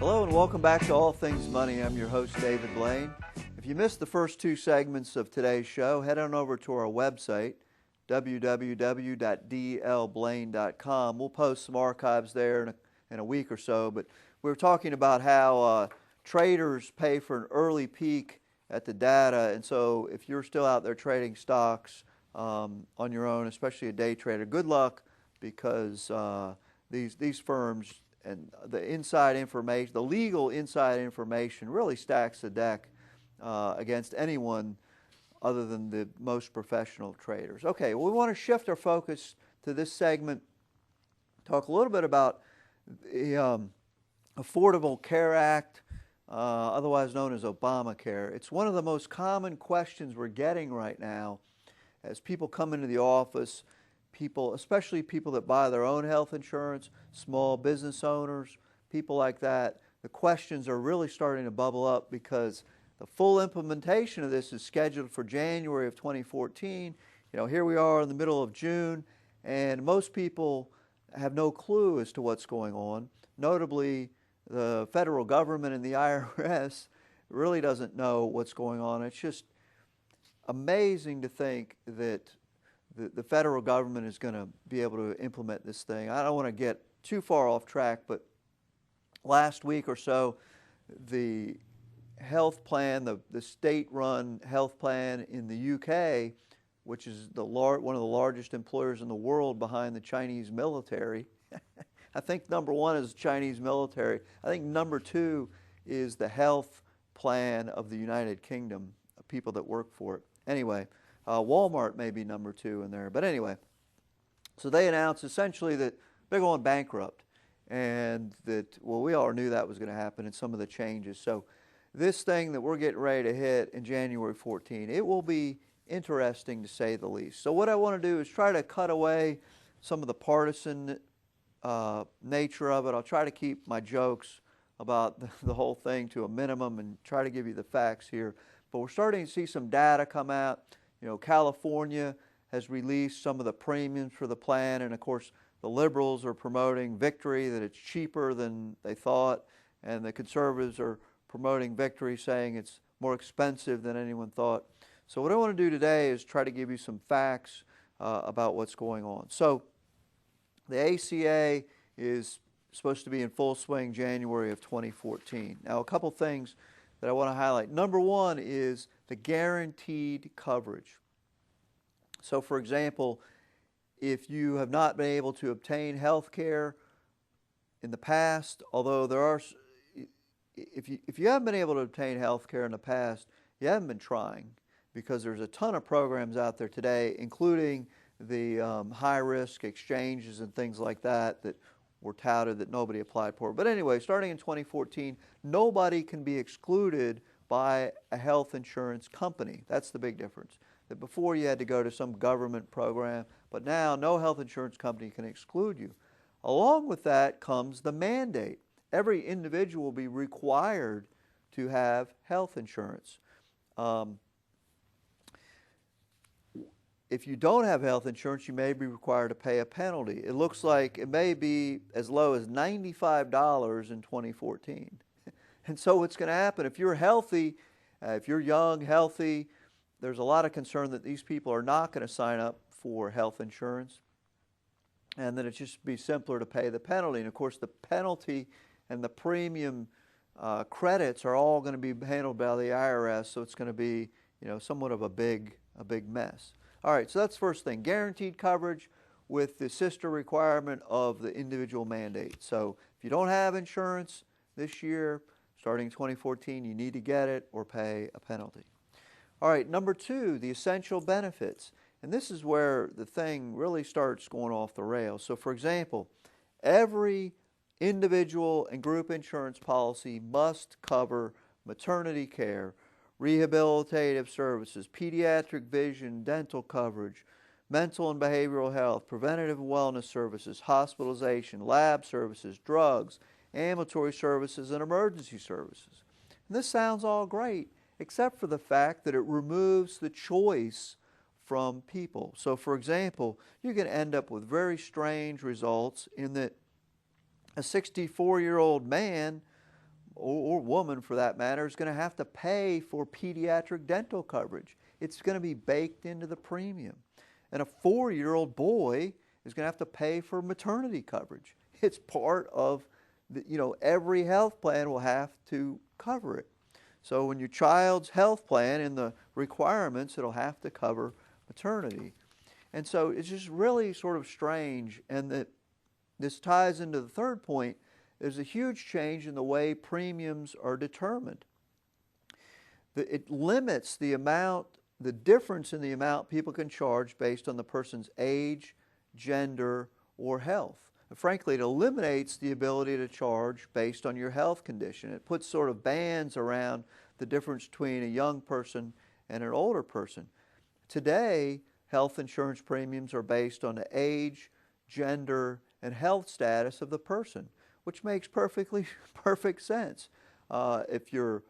Hello and welcome back to All Things Money. I'm your host, David Blain. If you missed the first two segments of today's show, head on over to our website, www.dlblain.com. We'll post some archives there in a week or so, but we were talking about how traders pay for an early peek at the data, and so if you're still out there trading stocks on your own, especially a day trader, good luck, because these firms and the inside information, the legal inside information, really stacks the deck against anyone other than the most professional traders. Okay, well, we want to shift our focus to this segment, talk a little bit about the Affordable Care Act, otherwise known as Obamacare. It's one of the most common questions we're getting right now as people come into the office. People, especially people that buy their own health insurance, small business owners, people like that, the questions are really starting to bubble up because the full implementation of this is scheduled for January of 2014. Here we are in the middle of June, and most people have no clue as to what's going on. Notably, the federal government and the IRS really doesn't know what's going on. It's just amazing to think that the federal government is going to be able to implement this thing. I don't want to get too far off track, but last week or so, the health plan, the state-run health plan in the UK, which is one of the largest employers in the world behind the Chinese military. I think number one is the Chinese military. I think number two is the health plan of the United Kingdom, people that work for it. Anyway, Walmart may be number two in there. But anyway, so they announced essentially that they're going bankrupt, and that, well, we all knew that was going to happen in some of the changes. So this thing that we're getting ready to hit in January 14, it will be interesting to say the least. So what I want to do is try to cut away some of the partisan nature of it. I'll try to keep my jokes about the whole thing to a minimum and try to give you the facts here. But we're starting to see some data come out. California has released some of the premiums for the plan, and of course the liberals are promoting victory, that it's cheaper than they thought, and the conservatives are promoting victory, saying it's more expensive than anyone thought. So what I want to do today is try to give you some facts about what's going on. So the ACA is supposed to be in full swing January of 2014. Now, a couple things that I want to highlight. Number one is the guaranteed coverage. So, for example, if you have not been able to obtain health care in the past, although there are, if you haven't been able to obtain health care in the past, you haven't been trying, because there's a ton of programs out there today, including the high-risk exchanges and things like that were touted that nobody applied for. But anyway, starting in 2014, nobody can be excluded by a health insurance company. That's the big difference. That before you had to go to some government program, but now no health insurance company can exclude you. Along with that comes the mandate. Every individual will be required to have health insurance. If you don't have health insurance, you may be required to pay a penalty. It looks like it may be as low as $95 in 2014. And so what's going to happen, if you're healthy, if you're young, healthy, there's a lot of concern that these people are not going to sign up for health insurance, and that it just be simpler to pay the penalty. And of course, the penalty and the premium credits are all going to be handled by the IRS, so it's going to be, somewhat of a big mess. All right, so that's the first thing, guaranteed coverage with the sister requirement of the individual mandate. So if you don't have insurance this year, starting 2014, you need to get it or pay a penalty. All right, number two, the essential benefits. And this is where the thing really starts going off the rails. So for example, every individual and group insurance policy must cover maternity care, rehabilitative services, pediatric vision, dental coverage, mental and behavioral health, preventative wellness services, hospitalization, lab services, drugs, ambulatory services, and emergency services. And this sounds all great, except for the fact that it removes the choice from people. So for example, you can end up with very strange results in that a 64-year-old man or woman for that matter, is going to have to pay for pediatric dental coverage. It's going to be baked into the premium. And a 4-year-old boy is going to have to pay for maternity coverage. It's part of, every health plan will have to cover it. So when your child's health plan, in the requirements, it'll have to cover maternity. And so it's just really sort of strange, and that this ties into the third point. There's a huge change in the way premiums are determined. It limits the difference in the amount people can charge based on the person's age, gender, or health. And frankly, it eliminates the ability to charge based on your health condition. It puts sort of bands around the difference between a young person and an older person. Today, health insurance premiums are based on the age, gender, and health status of the person, which makes perfect sense. If you're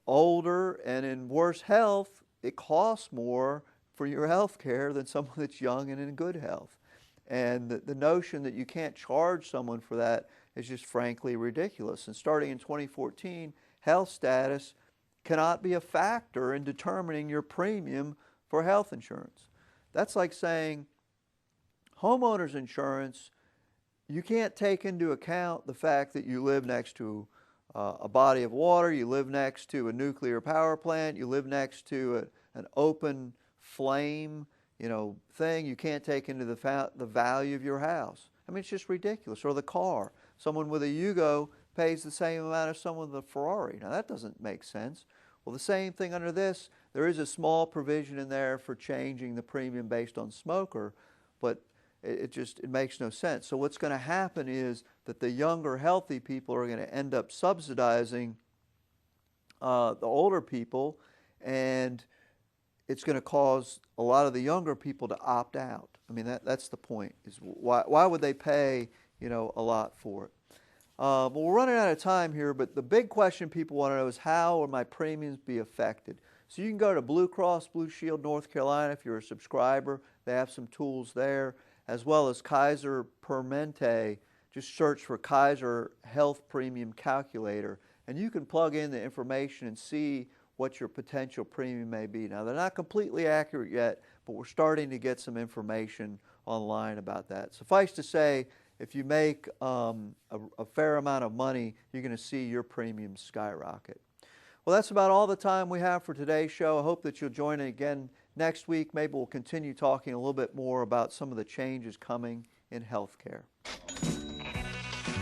older and in worse health, it costs more for your health care than someone that's young and in good health. And the notion that you can't charge someone for that is just frankly ridiculous. And starting in 2014, health status cannot be a factor in determining your premium for health insurance. That's like saying homeowners insurance, you can't take into account the fact that you live next to a body of water, you live next to a nuclear power plant, you live next to an open flame, thing. You can't take into the value of your house. I mean, it's just ridiculous. Or the car. Someone with a Yugo pays the same amount as someone with a Ferrari. Now, that doesn't make sense. Well, the same thing under this. There is a small provision in there for changing the premium based on smoker, but it makes no sense. So what's going to happen is that the younger, healthy people are going to end up subsidizing the older people, and it's going to cause a lot of the younger people to opt out. I mean, that's the point, is why would they pay, a lot for it? Well, we're running out of time here, but the big question people want to know is, how will my premiums be affected? So you can go to Blue Cross Blue Shield North Carolina if you're a subscriber. They have some tools there, as well as Kaiser Permanente. Just search for Kaiser Health Premium Calculator, and you can plug in the information and see what your potential premium may be. Now, they're not completely accurate yet, but we're starting to get some information online about that. Suffice to say, if you make a fair amount of money, you're going to see your premiums skyrocket. Well, that's about all the time we have for today's show. I hope that you'll join in again next week. Maybe we'll continue talking a little bit more about some of the changes coming in healthcare.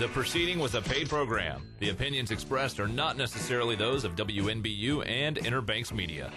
The proceeding was a paid program. The opinions expressed are not necessarily those of WNBU and Inner Banks Media.